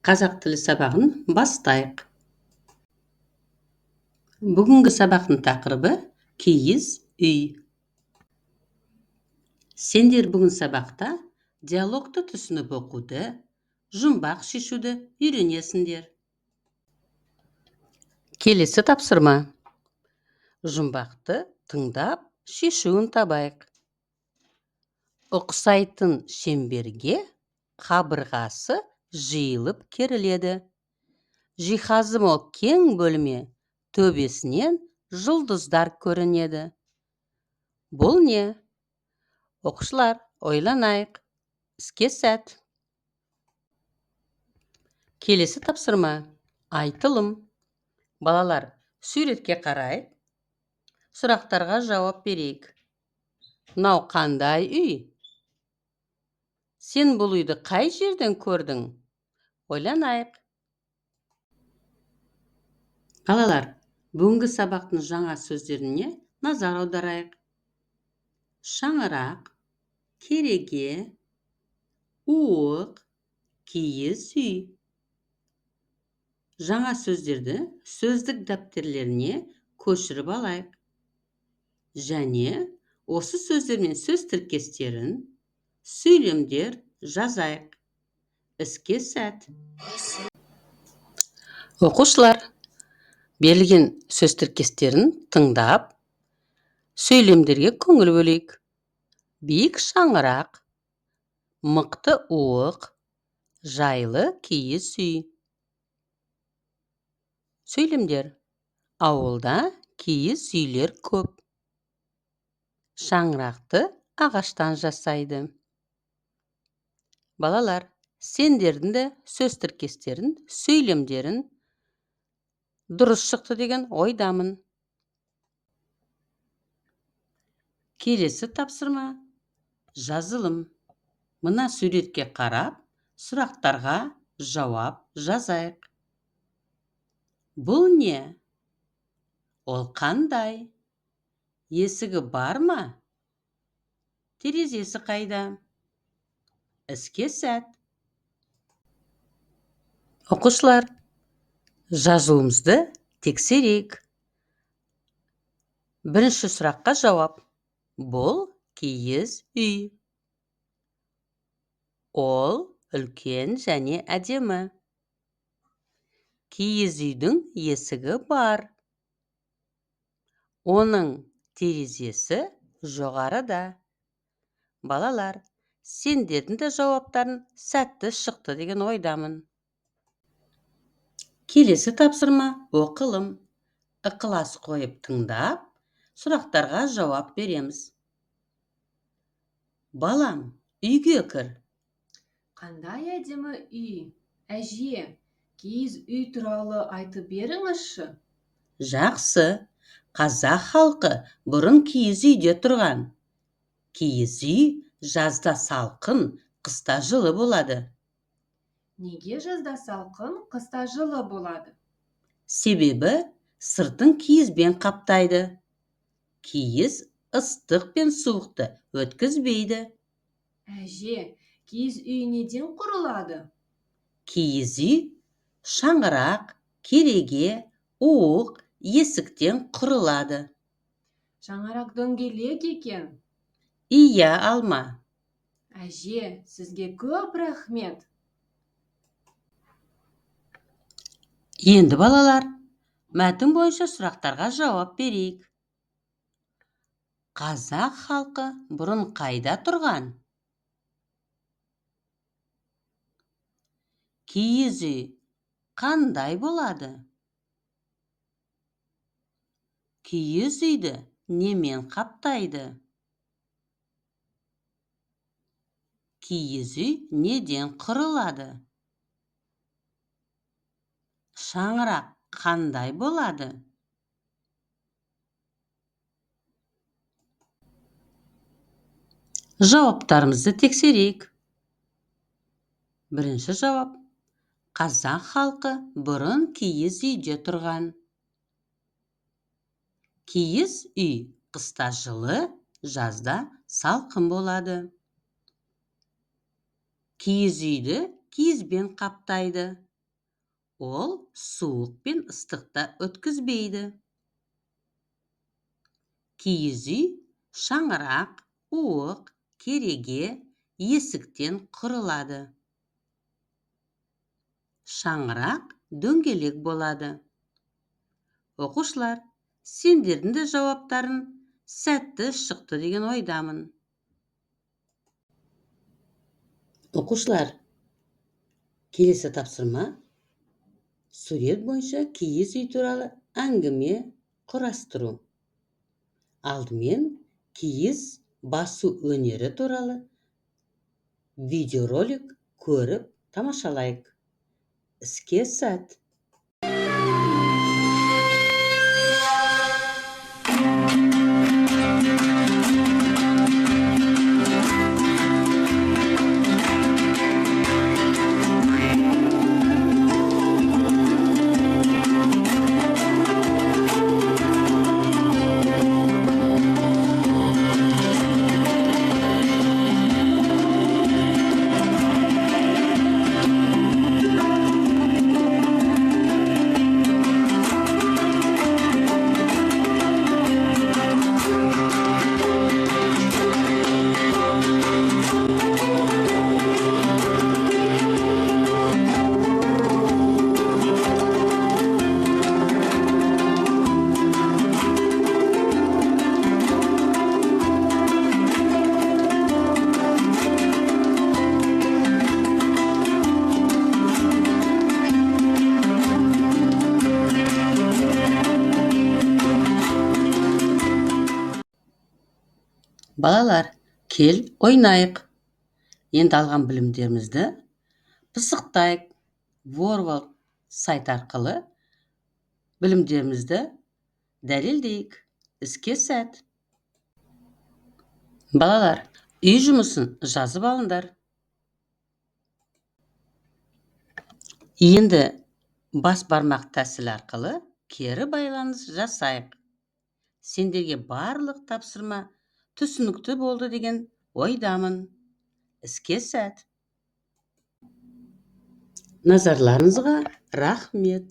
Қазақ тілі сабағын бастайық. Бүгінгі сабақтың тақырыбы киіз үй. Сендер бүгін сабақта диалогты түсініп оқуды, жұмбақ шешуді үйренесіңдер. Келесі тапсырма. Жұмбақты тыңдап, шешуін табайық. Ұқсайтын шеңберге қабырғасы жиылып керіледі. Жиһазы мол кең бөлме төбесінен жұлдыздар көрінеді. Бұл не? Оқушылар, ойланайық. Іске сәт. Келесі тапсырма. Айтылым. Балалар, суретке қарайық. Сұрақтарға жауап берейік. Мынау қандай үй? Сен бұл үйді қай жерден көрдің? Ойланайық. Балалар, бүгінгі сабақтың жаңа сөздеріне назар аударайық. Шаңырақ, кереге, уық, киіз үй. Жаңа сөздерді сөздік дәптерлеріне көшіріп алайық. Және осы сөздермен сөз тіркестерін, сөйлемдер жазайық. Іске сәт. Оқушылар, берілген сөз тіркестерін тыңдап, сөйлемдерге көңіл бөлейік. Биік шаңырақ, мықты уық, жайлы киіз үй. Сөйлемдер. Ауылда киіз үйлер көп. Шаңырақты ағаштан жасайды. Балалар, сендердің де сөз тіркестерін, сөйлемдерін дұрыс шықты деген ойдамын. Келесі тапсырма. Жазылым. Мына суретке қарап, сұрақтарға жауап жазайық. Бұл не? Ол қандай? Есігі бар ма? Терезесі қайда? Іске сәт. Оқушылар, жазуымызды тексерейік. Бірінші сұраққа жауап. Бұл киіз үй. Ол үлкен және әдемі. Киіз үйдің есігі бар. Оның терезесі жоғарыда. Балалар, сендердің де жауаптарын сәтті шықты деген ойдамын. Келесі тапсырма оқылым. Ықылас қойып тыңдап, сұрақтарға жауап береміз. Балам, үйге кір. Қандай әдемі үй? Әже, киіз үй туралы айтып беріңізші. Жақсы. Қазақ халқы бұрын киіз үйде тұрған. Киіз үй жазда салқын, қыста жылы болады. Неге жазда салқын, қыста жылы болады? Себебі сыртын киізбен қаптайды. Киіз ыстық пен суықты өткізбейді. Әже, киіз үй неден құрылады? Киіз үй шаңырақ, кереге, уық, есіктен құрылады. Шаңырақ дөңгелек екен. Иә, Алма. Әже, сізге көп рахмет. Енді балалар, мәтін бойынша сұрақтарға жауап берейік. Қазақ халқы бұрын қайда тұрған? Киіз үй қандай болады? Киіз үйді немен қаптайды? Киіз үй неден құрылады? Шаңырақ қандай болады? Жауаптарымызды тексерейік. Бірінші жауап. Қазақ халқы бұрын киіз үйде тұрған. Киіз үй қыста жылы, жазда салқын болады. Киіз үйді киізбен қаптайды. Ол суық пен ыстықта өткізбейді. Киіз үй шаңырақ, уық, кереге, есіктен құрылады. Шаңырақ дөңгелек болады. Оқушылар, сендердің де жауаптарын сәтті шықты деген ойдамын. Оқушылар, келесі тапсырма сурет бойынша киіз үй туралы әңгіме құрастыру. Алдымен киіз басу өнері туралы видеоролик көріп тамашалайық. Іске сәт! Балалар, кел ойнайық. Енді алған білімдерімізді пысықтайық. Ворвал сайт арқылы білімдерімізді дәлелдейік. Іске сәт! Балалар, үй жұмысын жазып алыңдар. Енді бас бармақ тәсілі арқылы кері байланыс жасайық. Сендерге барлық тапсырма түсінікті болды деген ойдамын. Іске сәт! Назарларыңызға рахмет.